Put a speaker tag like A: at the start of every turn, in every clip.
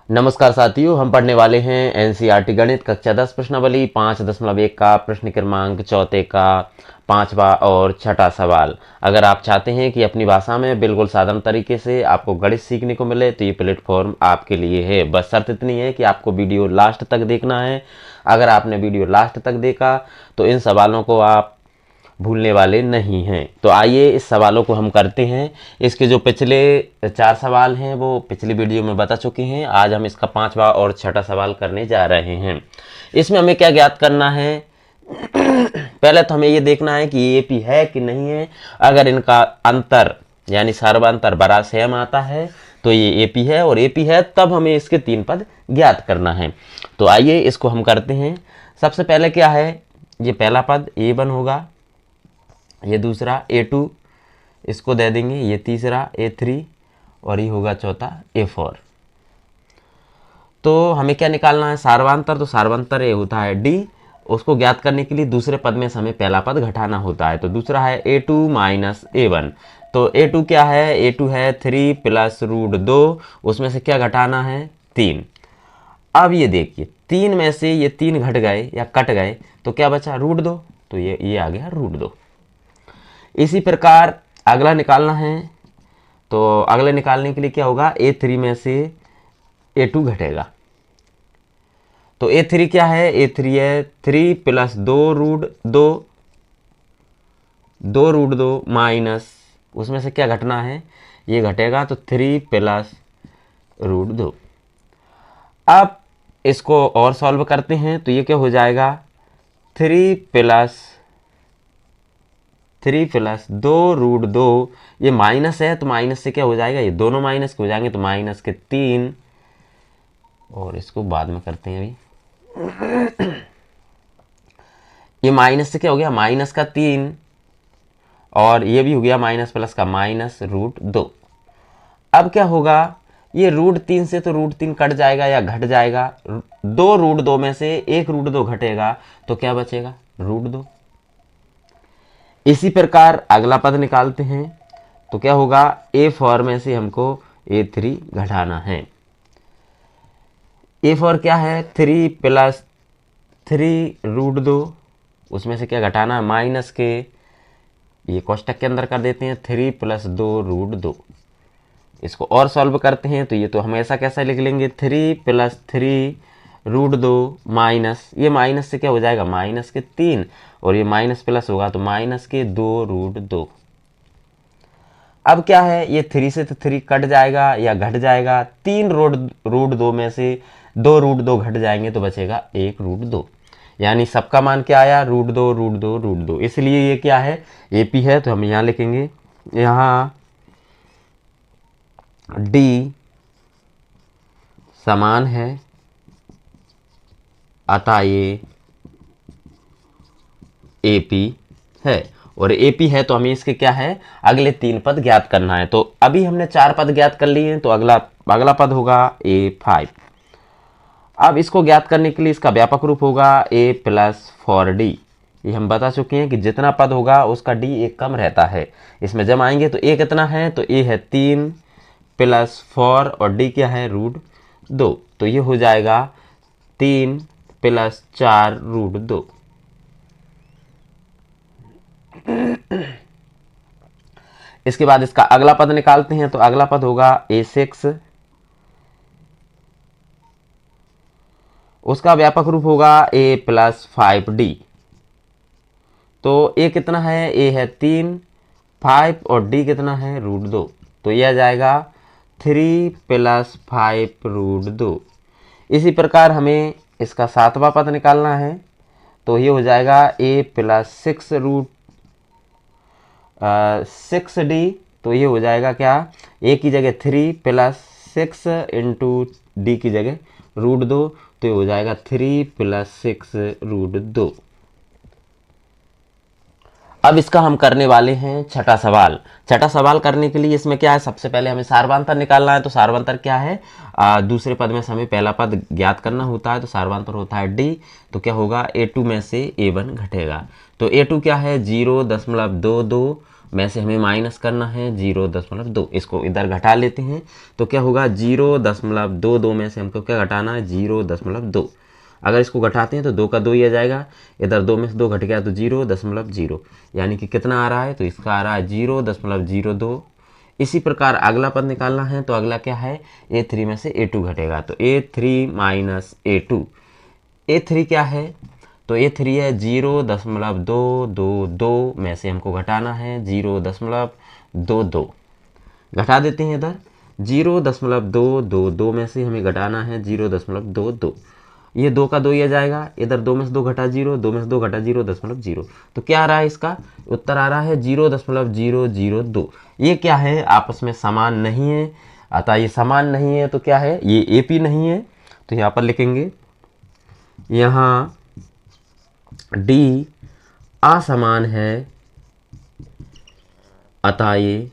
A: नमस्कार साथियों, हम पढ़ने वाले हैं एनसीईआरटी गणित कक्षा 10 प्रश्नावली 5.1 का प्रश्न क्रमांक चौथे का 5वां और 6ठा सवाल। अगर आप चाहते हैं कि अपनी भाषा में बिल्कुल साधारण तरीके से आपको गणित सीखने को मिले तो ये प्लेटफॉर्म आपके लिए है। बस शर्त इतनी है कि आपको वीडियो लास्ट तक देखना है। अगर आपने वीडियो लास्ट तक देखा तो इन सवालों को आप भूलने वाले नहीं हैं। तो आइए इस सवालों को हम करते हैं। इसके जो पिछले 4 सवाल हैं वो पिछली वीडियो में बता चुके हैं। आज हम इसका 5वां और 6ठा सवाल करने जा रहे हैं। इसमें हमें क्या ज्ञात करना है? पहले तो हमें ये देखना है कि ये एपी है कि नहीं है। अगर इनका अंतर यानी सर्वांतर बड़ा सेम आता है तो ये एपी है, और एपी है तब हमें इसके 3 पद ज्ञात करना है। तो आइए इसको हम करते हैं। सबसे पहले क्या है, ये पहला पद a1 होगा, ये दूसरा a2, इसको दे देंगे, ये तीसरा a3 और ये होगा चौथा a4। तो हमें क्या निकालना है? सार्वांतर। तो सार्वांतर ये होता है d। उसको ज्ञात करने के लिए दूसरे पद में से हमें पहला पद घटाना होता है। तो दूसरा है a2 माइनस a1। तो a2 क्या है? a2 है 3 प्लस रूट 2, उसमें से क्या घटाना है? 3। अब ये देखिए 3 में से ये 3 घट गए या कट गए तो क्या बचा? रूट 2। तो ये आ गया रूट 2। इसी प्रकार अगला निकालना है। तो अगले निकालने के लिए क्या होगा? a3 में से a2 घटेगा। तो a3 क्या है? a3 है 3 प्लस 2 रूट 2, 2 रूट 2 माइनस उसमें से क्या घटना है? ये घटेगा तो 3 प्लस रूट 2। अब इसको और सॉल्व करते हैं तो ये क्या हो जाएगा? 3 प्लस 2 रूट 2, ये माइनस है तो माइनस से क्या हो जाएगा? ये दोनों माइनस के हो जाएंगे तो माइनस के 3, और इसको बाद में करते हैं अभी। ये माइनस से क्या हो गया? माइनस का 3, और ये भी हो गया माइनस प्लस का माइनस रूट 2। अब क्या होगा? ये रूट 3 से तो रूट 3 कट जाएगा या घट जाएगा। 2 रूट 2 में से 1 रूट 2 घटेगा तो क्या बचेगा? रूट 2। इसी प्रकार अगला पद निकालते हैं। तो क्या होगा? a4 में से हमको a3 घटाना है। a4 क्या है? 3 प्लस 3 रूट 2, उसमें से क्या घटाना है? माइनस के, ये कोष्टक के अंदर कर देते हैं 3 प्लस 2 रूट 2। इसको और सॉल्व करते हैं तो ये तो हम ऐसा कैसा लिख लेंगे? 3 प्लस 3 रूट 2 माइनस, ये माइनस से क्या हो जाएगा? माइनस के 3, और ये माइनस प्लस होगा तो माइनस के 2 रूट 2। अब क्या है? ये 3 से तो 3 कट जाएगा या घट जाएगा। 3 रूट 2 में से 2 रूट 2 घट जाएंगे तो बचेगा 1 रूट 2। यानी सबका मान क्या आया? Root 2 root 2 root 2। इसलिए ये क्या है? एपी है। तो हम यहाँ लिखेंगे, यहाँ d समान है, अतः ये एपी है। और एपी है तो हमें इसके क्या है? अगले 3 पद ज्ञात करना है। तो अभी हमने 4 पद ज्ञात कर लिए हैं तो अगला पद होगा a5। अब इसको ज्ञात करने के लिए इसका व्यापक रूप होगा a प्लस 4d। ये हम बता चुके हैं कि जितना पद होगा उसका d एक कम रहता है। इसमें जब आएंगे तो a कितना है? तो a है 3 प्लस 4 और d क्या है? रूट 2। तो ये हो जाएगा 3 प्लस 4 रूट 2। इसके बाद इसका अगला पद निकालते हैं। तो अगला पद होगा a6, उसका व्यापक रूप होगा a प्लस 5d। तो a कितना है? a है 3, 5 और d कितना है? रूट 2। तो यह आ जाएगा 3 प्लस 5 रूट 2। इसी प्रकार हमें इसका 7वां पद निकालना है। तो ये हो जाएगा a प्लस 6 रूट 6d। तो ये हो जाएगा क्या? a की जगह 3 प्लस 6 इंटू डी की जगह रूट 2। तो ये हो जाएगा 3 प्लस 6 रूट 2। अब इसका हम करने वाले हैं 6ठा सवाल। 6ठा सवाल करने के लिए इसमें क्या है? सबसे पहले हमें सार्वांतर निकालना है। तो सार्वांतर क्या है? दूसरे पद में से हमें पहला पद ज्ञात करना होता है। तो सार्वांतर होता है d। तो क्या होगा? a2 में से a1 घटेगा। तो A2 क्या है 0.22 में से हमें माइनस करना है 0.2, इसको इधर घटा लेते हैं तो क्या होगा 0.22 में से हमको क्या घटाना है 0.2। अगर इसको घटाते हैं तो 2 का 2 ही आ जाएगा, इधर 2 में से 2 घट गया तो 0.0, यानी कि कितना आ रहा है, तो इसका आ रहा है 0.02। इसी प्रकार अगला पद निकालना है तो अगला क्या है A3 में से A2 घटेगा, तो A3 माइनस A2। A3 क्या है, तो A3 है 0.222 में से हमको घटाना है 0.22, घटा देते हैं इधर 0.222 में से हमें घटाना है 0.22, ये 2 का 2 ही आ जाएगा, इधर 2 में से 2 घटा 0, 2 में से 2 घटा 0.0, तो क्या आ रहा है, इसका उत्तर आ रहा है 0.002। ये क्या है, आपस में समान नहीं है, अतः ये समान नहीं है तो क्या है, ये AP नहीं है, तो यहाँ पर लिखेंगे यहाँ D असमान है, अतः ये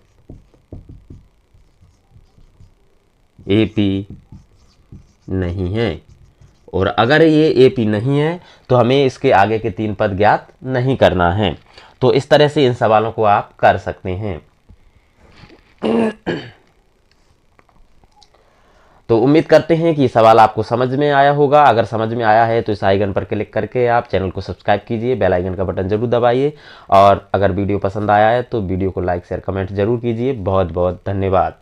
A: AP नहीं है। और अगर ये AP नहीं है तो हमें इसके आगे के 3 पद ज्ञात नहीं करना है। तो इस तरह से इन सवालों को आप कर सकते हैं। तो उम्मीद करते हैं कि सवाल आपको समझ में आया होगा। अगर समझ में आया है तो इस आइकन पर क्लिक करके आप चैनल को सब्सक्राइब कीजिए, बेल आइकन का बटन जरूर दबाइए, और अगर वीडियो पसंद आया है तो वीडियो को लाइक शेयर कमेंट जरूर कीजिए। बहुत बहुत धन्यवाद।